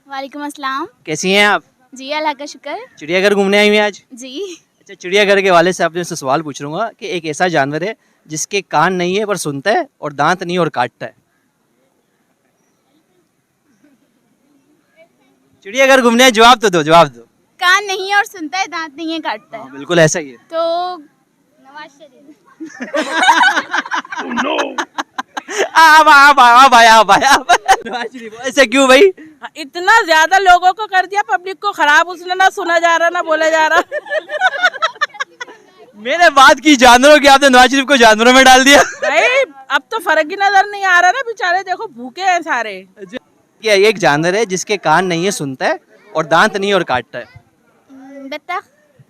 वालेकुम अस्सलाम। कैसी हैं आप? जी अल्लाह का शुक्र। चिड़ियाघर घूमने आई हुई हैं आज? जी अच्छा, चिड़ियाघर के वाले से आपसे सवाल पूछ लूंगा कि एक ऐसा जानवर है जिसके कान नहीं है पर सुनता है और दांत नहीं और काटता है। चिड़ियाघर घूमने आए, जवाब तो दो, जवाब दो। कान नहीं है और सुनता है, दांत नहीं है, काटता हाँ, है। बिल्कुल ऐसा ही है। तो नवाज शरीफ। ऐसे क्यों भाई? इतना ज्यादा लोगों को कर दिया, पब्लिक को खराब, उसने ना सुना जा रहा ना बोला जा रहा। मैंने बात की जानवरों की, आपने नवाज शरीफ को जानवरों में डाल दिया। भाई अब तो फर्क ही नजर नहीं आ रहा ना, बेचारे देखो भूखे हैं सारे। क्या एक जानवर है जिसके कान नहीं है, सुनता है और दांत नहीं और काटता है? बत्तख।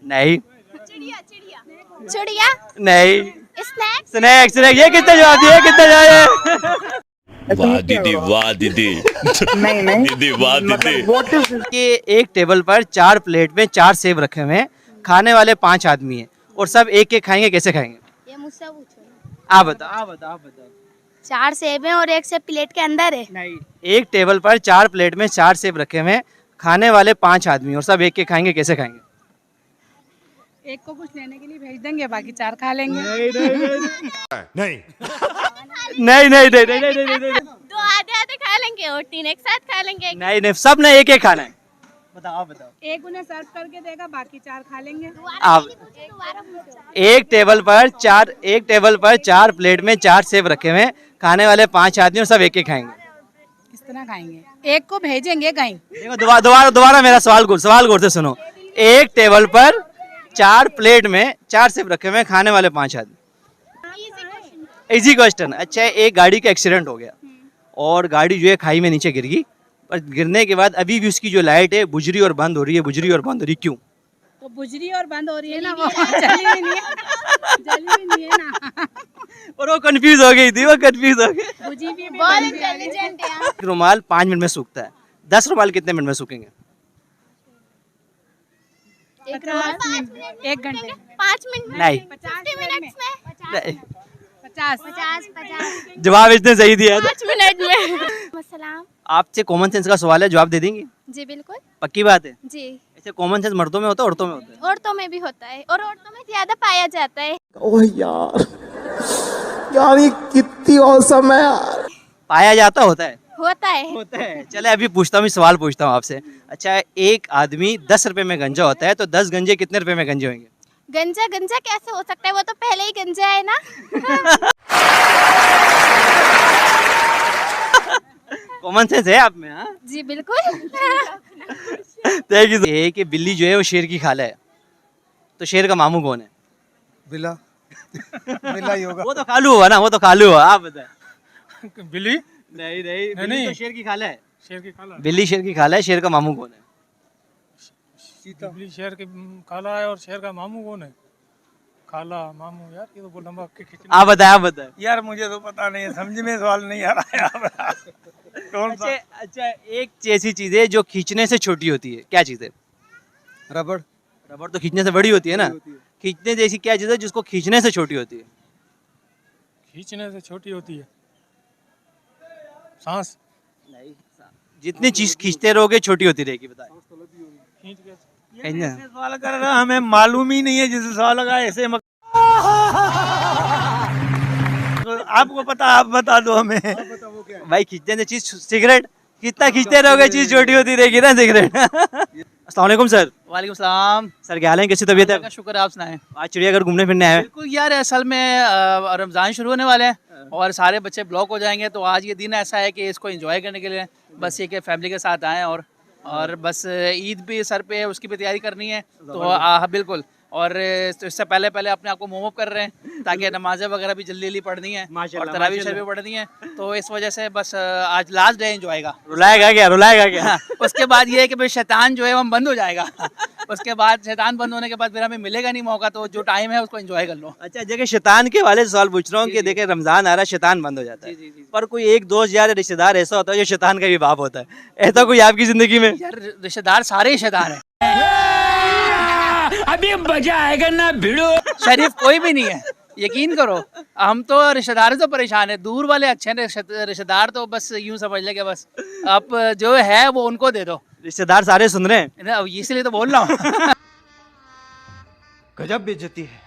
नहीं चिड़िया चिड़िया चिड़िया। नहीं। स्नैक। Snack snack. ये कितना जवाब दिया, कितना जवाब? वाह दीदी, वाह दीदी। नहीं दीदी, वाह दीदी। कि एक टेबल पर 4 प्लेट में 4 सेब रखे हुए हैं, खाने वाले 5 आदमी हैं और सब एक एक खाएंगे, कैसे खाएंगे? ये मुझसे पूछो। आप बताओ, आप बताओ, आप बताओ। 4 सेब हैं और एक सेब प्लेट के अंदर है। नहीं, एक टेबल पर 4 प्लेट में 4 सेब रखे हुए हैं, खाने वाले 5 आदमी और सब एक एक खाएंगे, कैसे खाएंगे? एक को कुछ लेने के लिए भेज देंगे, बाकी 4 खा लेंगे। नहीं नहीं नहीं नहीं नहीं नहीं। 2 आधे आधे खा लेंगे और 3 एक साथ खा लेंगे। नहीं नहीं, सब ने एक एक खाना है। बताओ, आप बताओ। एक उन्हें सर्व करके देगा, बाकी 4 खा लेंगे। आप एक टेबल पर 4 प्लेट में 4 सेब रखे हुए हैं, खाने वाले 5 आदमी और सब एक एक खाएंगे। किस तरह खाएंगे? एक को भेजेंगे कहीं। देखो, दोबारा मेरा सवाल गौर से सुनो। एक टेबल पर 4 प्लेट में 4 सेब रखे हुए हैं, खाने वाले 5 आदमी। Easy question. अच्छा, एक गाड़ी का एक्सीडेंट हो गया और गाड़ी जो है खाई में नीचे गिर गई, पर गिरने के बाद अभी भी उसकी जो लाइट है बुझ रही और बंद हो रही है, बुझ रही और बंद हो रही, क्यों? तो बुझरी और बंद हो रही है ना, वो जली भी नहीं है, जली भी नहीं है ना। और वो कंफ्यूज हो गई थी, वो कंफ्यूज हो गई। बुझी भी बहुत इंटेलिजेंट है। एक रुमाल 5 मिनट में सूखता है, 10 रुमाल कितने मिनट में सूखेंगे? एक रुमाल 1 घंटे। 5 मिनट में। नहीं। 50 मिनट्स में। नहीं। 50 जवाब इसने सही दिया था। 5 मिनट में। अस्सलाम। आपसे कॉमन सेंस का सवाल है, जवाब दे देंगी? जी बिल्कुल। पक्की बात है? जी ऐसे कॉमन सेंस मर्दों में होता है, औरतों में होता है? औरतों में भी होता है और औरतों में ज्यादा पाया जाता है। ओह यार, यार ये कितनी औसम है यार। पाया जाता होता है? होता है। होता है। चले अभी सवाल पूछता हूँ आपसे। अच्छा, एक आदमी 10 रुपए में गंजा होता है, तो 10 गंजे कितने रुपए में गंजे होंगे? गंजा गंजा कैसे हो सकता है, वो तो पहले ही गंजा है ना। कॉमन सेंस है आप में? हाँ, जी बिल्कुल। Thank you. ये कि बिल्ली जो है वो शेर की खाला है, तो शेर का मामू कौन है? बिल्ला बिल्ला ही होगा। वो तो खालू हुआ ना, वो तो खालू हुआ। आप बताए। बिल्ली नहीं नहीं, बिल्ली नहीं। तो शेर की खाला है। शेर की काला, बिल्ली शेर की खाला है, शेर का मामू कौन है? बिल्ली शेर की काला है और शेर का मामू कौन है? काला मामू, यार ये तो बहुत लंबा आप बताए, आप बताए। यार मुझे तो पता नहीं है, समझ में सवाल नहीं आ रहा है। कौन सा? अच्छा, एक ऐसी चीज है जो खींचने से छोटी होती है, क्या चीज है? रबड़। रबड़ तो खींचने से बड़ी होती है ना। खींचने जैसी क्या चीज है जिसको खींचने से छोटी होती है? खींचने से छोटी होती है सांस। नहीं, जितनी चीज खींचते रहोगे छोटी होती रहेगी। बताए। खींच के कहीं ना। सवाल कर रहा, हमें मालूम ही नहीं है, जिसे सवाल लगा ऐसे आपको पता, आप बता दो हमें। भाई, खींचने से चीज, सिगरेट कितना खींचते रहोगे चीज छोटी होती रहेगी ना, सिगरेट। अस्सलाम वालेकुम सर। वालेकुम सलाम। सर क्या हाल है, कैसी तबीयत अल्लाह का है? शुक्र है, आप सुनाएं। आज चिड़ियाघर घूमने फिरने आए हैं। बिल्कुल यार, असल में रमज़ान शुरू होने वाले हैं और सारे बच्चे ब्लॉक हो जाएंगे, तो आज ये दिन ऐसा है कि इसको एंजॉय करने के लिए बस ये कि फैमिली के साथ आएँ और बस ईद भी सर पे है, उसकी भी तैयारी करनी है। तो बिल्कुल, और तो इससे पहले अपने आप को वार्म अप कर रहे हैं ताकि नमाज़ें वगैरह भी जल्दी जल्दी पढ़नी है और तरावी शरीफ भी पढ़नी है, तो इस वजह से बस आज लास्ट डे एंजॉय का। रुलाएगा क्या? उसके बाद ये है कि भाई शैतान जो है वो बंद हो जाएगा। उसके बाद शैतान बंद होने के बाद फिर हमें मिलेगा नहीं मौका, तो जो टाइम है उसको एंजॉय कर लो। अच्छा, जगह शैतान के वाले सवाल पूछ रहा हूँ कि देखे रमजान आ रहा है, शैतान बंद हो जाता है, पर कोई एक दोस्त यार रिश्तेदार ऐसा होता है जो शैतान का भी बाप होता है, ऐसा कोई आपकी जिंदगी में? यार रिश्तेदार सारे ही शैतान है। अभी मजा आएगा ना भिड़ो। शरीफ कोई भी नहीं है, यकीन करो, हम तो रिश्तेदार से परेशान है, दूर वाले अच्छे हैं, रिश्तेदार तो बस यूं समझ ले कि बस अब जो है वो उनको दे दो रिश्तेदार सारे सुन रहे हैं। ना, अब इसलिए तो बोल रहा हूँ। गजब बेइज्जती है।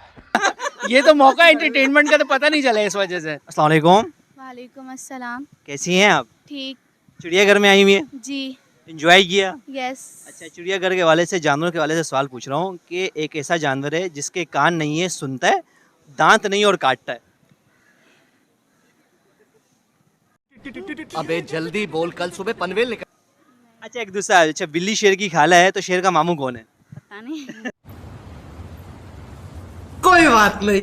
ये तो मौका एंटरटेनमेंट का तो पता नहीं चला इस वजह से। अस्सलाम वालेकुम, वालेकुम अस्सलाम। कैसी हैं आप? ठीक। चिड़ियाघर में आई हुई हैं, जी। एंजॉय किया? यस। अच्छा, चिड़ियाघर के वाले से, जानवरों के वाले से सवाल पूछ रहा हूँ कि एक ऐसा जानवर है जिसके कान नहीं है, सुनता है, दांत नहीं और काटता है। अबे जल्दी बोल, कल सुबह पनवेल निकल। अच्छा, एक दूसरा, अच्छा बिल्ली शेर की खाला है तो शेर का मामू कौन है? पता नहीं। कोई बात नहीं।